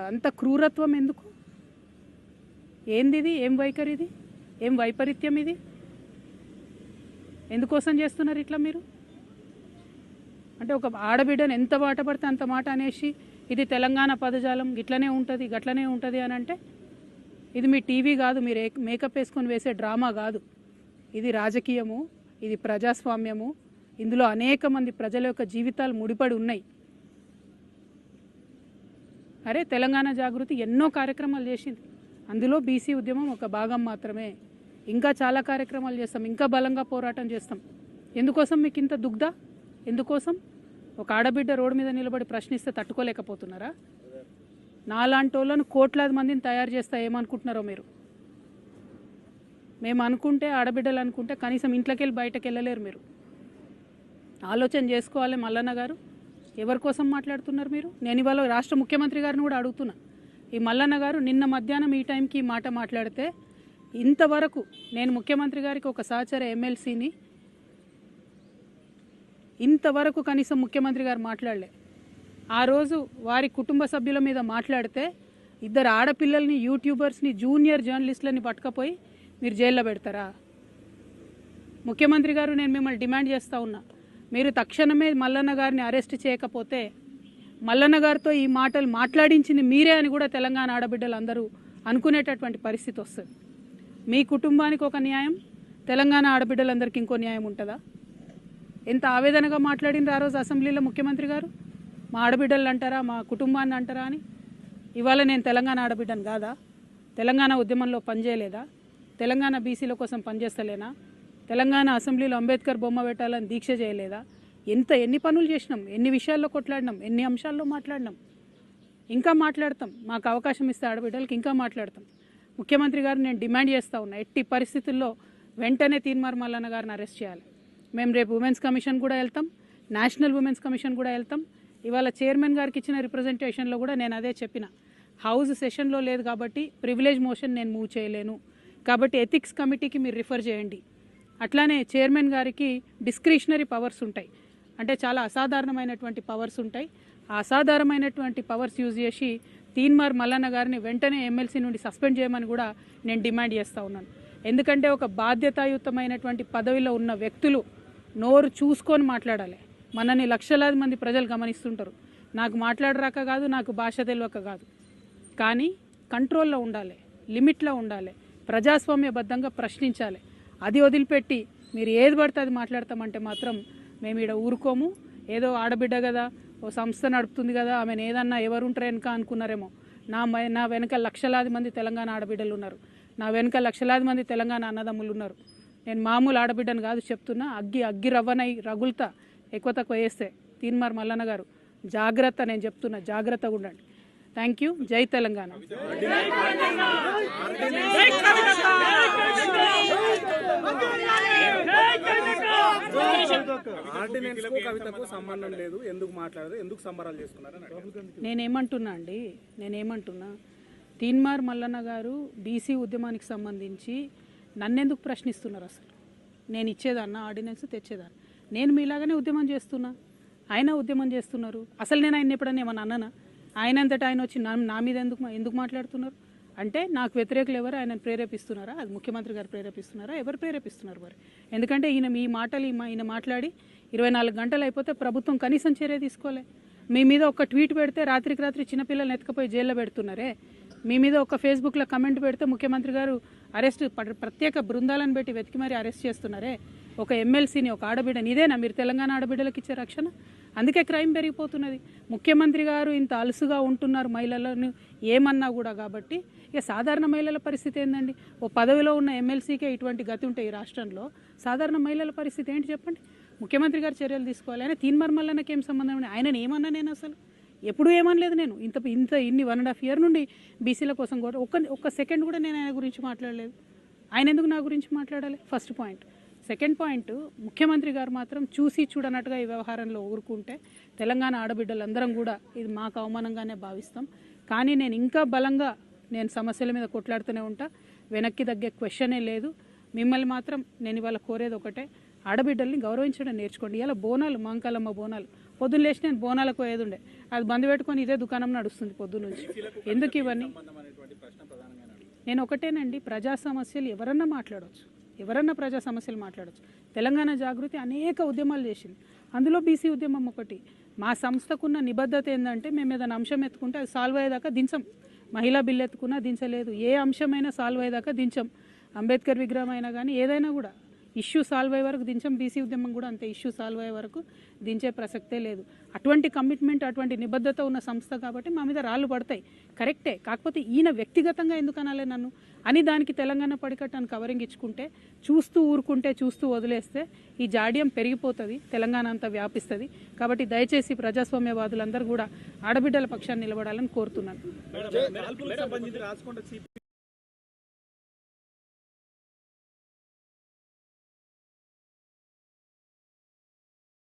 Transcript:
అంత క్రూరత్వం ఎందుకు? ఏంది ఇది? ఏం వైఖరి ఇది? ఏం వైపరీత్యం ఇది? ఎందుకోసం చేస్తున్నారు ఇట్లా మీరు? అంటే ఒక ఆడబిడ్డను ఎంత మాట పడితే అంత మాట అనేసి ఇది తెలంగాణ పదజాలం ఇట్లనే ఉంటుంది గట్లనే ఉంటుంది అని అంటే ఇది మీ టీవీ కాదు, మీరు మేకప్ వేసుకొని వేసే డ్రామా కాదు. ఇది రాజకీయము, ఇది ప్రజాస్వామ్యము. ఇందులో అనేక మంది ప్రజల యొక్క జీవితాలు ముడిపడి ఉన్నాయి. అరే తెలంగాణ జాగృతి ఎన్నో కార్యక్రమాలు చేసింది, అందులో బీసీ ఉద్యమం ఒక భాగం మాత్రమే. ఇంకా చాలా కార్యక్రమాలు చేస్తాం, ఇంకా బలంగా పోరాటం చేస్తాం. ఎందుకోసం మీకు ఇంత దుగ్ధ? ఎందుకోసం? ఒక ఆడబిడ్డ రోడ్డు మీద నిలబడి ప్రశ్నిస్తే తట్టుకోలేకపోతున్నారా? నాలాంటి వాళ్ళను కోట్లాది మందిని తయారు చేస్తా ఏమనుకుంటున్నారో మీరు? మేము అనుకుంటే, ఆడబిడ్డలు అనుకుంటే కనీసం ఇంట్లోకి వెళ్ళి బయటకు వెళ్ళలేరు. మీరు ఆలోచన చేసుకోవాలి. మల్లన్న గారు ఎవరి కోసం మాట్లాడుతున్నారు మీరు? నేను ఇవాళ రాష్ట్ర ముఖ్యమంత్రి గారిని కూడా అడుగుతున్నా. ఈ మల్లన్న గారు నిన్న మధ్యాహ్నం ఈ టైంకి ఈ మాట మాట్లాడితే ఇంతవరకు నేను ముఖ్యమంత్రి గారికి ఒక సహచర ఎమ్మెల్సీని ఇంతవరకు కనీసం ముఖ్యమంత్రి గారు మాట్లాడలే. ఆ రోజు వారి కుటుంబ సభ్యుల మీద మాట్లాడితే ఇద్దరు ఆడపిల్లల్ని, యూట్యూబర్స్ని, జూనియర్ జర్నలిస్టులని పట్టుకపోయి మీరు జైల్లో పెడతారా? ముఖ్యమంత్రి గారు నేను మిమ్మల్ని డిమాండ్ చేస్తూ ఉన్నా, మీరు తక్షణమే మల్లన్న గారిని అరెస్ట్ చేయకపోతే మల్లన్న గారితో ఈ మాటలు మాట్లాడించింది మీరే అని కూడా తెలంగాణ ఆడబిడ్డలు అందరూ అనుకునేటటువంటి పరిస్థితి వస్తుంది. మీ కుటుంబానికి ఒక న్యాయం, తెలంగాణ ఆడబిడ్డలందరికీ ఇంకో న్యాయం ఉంటుందా? ఎంత ఆవేదనగా మాట్లాడినారు ఆ రోజు అసెంబ్లీలో ముఖ్యమంత్రి గారు. మా ఆడబిడ్డలు అంటారా, మా కుటుంబాన్ని అంటారా అని. ఇవాళ నేను తెలంగాణ ఆడబిడ్డను కాదా? తెలంగాణ ఉద్యమంలో పనిచేయలేదా? తెలంగాణ బీసీల కోసం పనిచేస్తలేనా? తెలంగాణ అసెంబ్లీలో అంబేద్కర్ బొమ్మ పెట్టాలని దీక్ష చేయలేదా? ఎన్ని పనులు చేసినాం, ఎన్ని విషయాల్లో కొట్లాడినాం, ఎన్ని అంశాల్లో మాట్లాడినాం, ఇంకా మాట్లాడతాం. మాకు అవకాశం ఇస్తే ఆడబిడ్డలకి ఇంకా మాట్లాడతాం. ముఖ్యమంత్రి గారు నేను డిమాండ్ చేస్తూ ఉన్నా, ఎట్టి పరిస్థితుల్లో వెంటనే తీన్మార్ మల్లన్న గారిని అరెస్ట్ చేయాలి. మేము రేపు ఉమెన్స్ కమిషన్ కూడా వెళ్తాం, నేషనల్ ఉమెన్స్ కమిషన్ కూడా వెళ్తాం. ఇవాళ చైర్మన్ గారికి ఇచ్చిన రిప్రజెంటేషన్లో కూడా నేను అదే చెప్పిన, హౌస్ సెషన్లో లేదు కాబట్టి ప్రివిలేజ్ మోషన్ నేను మూవ్ చేయలేను, కాబట్టి ఎథిక్స్ కమిటీకి మీరు రిఫర్ చేయండి. అట్లానే చైర్మన్ గారికి డిస్క్రిషనరీ పవర్స్ ఉంటాయి, అంటే చాలా అసాధారణమైనటువంటి పవర్స్ ఉంటాయి. ఆ అసాధారణమైనటువంటి పవర్స్ యూజ్ చేసి తీన్మార్ మల్లన్న గారిని వెంటనే ఎమ్మెల్సీ నుండి సస్పెండ్ చేయమని కూడా నేను డిమాండ్ చేస్తూ ఉన్నాను. ఎందుకంటే ఒక బాధ్యతాయుతమైనటువంటి పదవిలో ఉన్న వ్యక్తులు నోరు చూసుకొని మాట్లాడాలి. మనని లక్షలాది మంది ప్రజలు గమనిస్తుంటారు. నాకు మాట్లాడరాక కాదు, నాకు భాష తెలియక కాదు, కానీ కంట్రోల్లో ఉండాలి, లిమిట్లో ఉండాలి, ప్రజాస్వామ్యబద్ధంగా ప్రశ్నించాలి. అది వదిలిపెట్టి మీరు ఏది పడితే అది మాట్లాడతామంటే మాత్రం మేము ఇక్కడ ఊరుకోము. ఏదో ఆడబిడ్డ కదా, ఓ సంస్థ నడుపుతుంది కదా, ఆమెను ఏదన్నా ఎవరుంటారు వెనక అనుకున్నారేమో. నా వెనక లక్షలాది మంది తెలంగాణ ఆడబిడ్డలు ఉన్నారు, నా వెనక లక్షలాది మంది తెలంగాణ అన్నదమ్ములు ఉన్నారు. నేను మామూలు ఆడబిడ్డను కాదు చెప్తున్నా. అగ్గి రవ్వనై రగులుతా ఎక్కువ తక్కువ వేస్తే. తీన్మార్ మల్లన్న గారు జాగ్రత్త, నేను చెప్తున్నా, జాగ్రత్తగా ఉండండి. Thank you. జై తెలంగాణ. నేనేమంటున్నా తీన్మార్ మల్లన్న గారు బీసీ ఉద్యమానికి సంబంధించి నన్నెందుకు ప్రశ్నిస్తున్నారు? అసలు నేను ఇచ్చేదాన్న ఆర్డినెన్స్ తెచ్చేదాన్ని. నేను మీలాగానే ఉద్యమం చేస్తున్నా, ఆయన ఉద్యమం చేస్తున్నారు. అసలు నేను ఆయన ఎప్పుడన్నా ఏమన్నా అన్నానా? ఆయన అంతటా ఆయన వచ్చి నా మీద ఎందుకు మాట్లాడుతున్నారు అంటే నాకు వ్యతిరేకులు ఎవరు ఆయనను ప్రేరేపిస్తున్నారా? అది ముఖ్యమంత్రి గారు ప్రేరేపిస్తున్నారా? ఎవరు ప్రేరేపిస్తున్నారు మరి? ఎందుకంటే ఈయన మాట్లాడి 24 గంటలు అయిపోతే ప్రభుత్వం కనీసం చర్య తీసుకోలే. మీ మీద ఒక ట్వీట్ పెడితే రాత్రికి రాత్రి చిన్నపిల్లల్ని ఎత్తుకపోయి జైల్లో పెడుతున్నారే. మీ మీద ఒక ఫేస్బుక్లో కమెంట్ పెడితే ముఖ్యమంత్రి గారు అరెస్ట్ ప్రత్యేక బృందాలను పెట్టి వెతికి మరీ అరెస్ట్ చేస్తున్నారే. ఒక ఎమ్మెల్సీని, ఒక ఆడబిడ్డని. ఇదేనా మీరు తెలంగాణ ఆడబిడ్డలకు ఇచ్చే రక్షణ? అందుకే క్రైమ్ పెరిగిపోతున్నది. ముఖ్యమంత్రి గారు ఇంత అలుసుగా ఉంటున్నారు మహిళలను ఏమన్నా కూడా. కాబట్టి ఇక సాధారణ మహిళల పరిస్థితి ఏందండి? ఓ పదవిలో ఉన్న ఎమ్మెల్సీకే ఇటువంటి గతి ఉంటే ఈ రాష్ట్రంలో సాధారణ మహిళల పరిస్థితి ఏంటి చెప్పండి? ముఖ్యమంత్రి గారు చర్యలు తీసుకోవాలి. ఆయన తీన్మార్ మల్లన్నకి ఏం సంబంధం? ఆయనను ఏమన్నా నేను అసలు ఎప్పుడూ ఏమనలేదు. నేను ఇన్ని 1.5 years నుండి బీసీల కోసం కూడా ఒక్క సెకండ్ కూడా నేను ఆయన గురించి మాట్లాడలేదు. ఆయన ఎందుకు నా గురించి మాట్లాడాలి? First point. సెకండ్ పాయింట్, ముఖ్యమంత్రి గారు మాత్రం చూసి చూడనట్టుగా ఈ వ్యవహారంలో ఊరుకుంటే తెలంగాణ ఆడబిడ్డలందరం కూడా ఇది మాకు అవమానంగానే భావిస్తాం. కానీ నేను ఇంకా బలంగా సమస్యల మీద కొట్లాడుతూనే ఉంటా. వెనక్కి తగ్గే క్వశ్చనే లేదు. మిమ్మల్ని మాత్రం నేను ఇవాళ కోరేది ఒకటే, ఆడబిడ్డల్ని గౌరవించడం నేర్చుకోండి. ఇలా బోనాలు, మాంకాలమ్మ బోనాలు పొద్దున్న లేచి నేను బోనాలకు పోయేది ఉండే, అది బంద్ పెట్టుకొని ఇదే దుకాణం నడుస్తుంది పొద్దున్న నుంచి. ఎందుకు ఇవన్నీ? నేను ఒకటేనండి, ప్రజా సమస్యలు ఎవరన్నా మాట్లాడవచ్చు, ఎవరన్నా ప్రజా సమస్యలు మాట్లాడవచ్చు. తెలంగాణ జాగృతి అనేక ఉద్యమాలు చేసింది, అందులో బీసీ ఉద్యమం ఒకటి. మా సంస్థకున్న నిబద్ధత ఏంటంటే మేము ఏదైనా అంశం ఎత్తుకుంటే అది సాల్వ్ అయ్యేదాకా దించం. మహిళా బిల్లు ఎత్తుకున్నా దించలేదు, ఏ అంశమైనా సాల్వ్ అయ్యేదాకా దించం. అంబేద్కర్ విగ్రహం అయినా కానీ ఏదైనా కూడా ఇష్యూ సాల్వ్ అయ్యే వరకు దించం. బీసీ ఉద్యమం కూడా అంతే, ఇష్యూ సాల్వ్ అయ్యే వరకు దించే ప్రసక్తే లేదు. అటువంటి కమిట్మెంట్, అటువంటి నిబద్ధత ఉన్న సంస్థ కాబట్టి మా మీద రాళ్ళు పడతాయి, కరెక్టే. కాకపోతే ఈయన వ్యక్తిగతంగా ఎందుకు అనాలి నన్ను అని దానికి తెలంగాణ పడికట్టాను కవరింగ్ ఇచ్చుకుంటే, చూస్తూ ఊరుకుంటే, చూస్తూ వదిలేస్తే ఈ జాడ్యం పెరిగిపోతుంది, తెలంగాణ అంతా వ్యాపిస్తుంది. కాబట్టి దయచేసి ప్రజాస్వామ్యవాదులందరూ కూడా ఆడబిడ్డల పక్షాన్ని నిలబడాలని కోరుతున్నాను.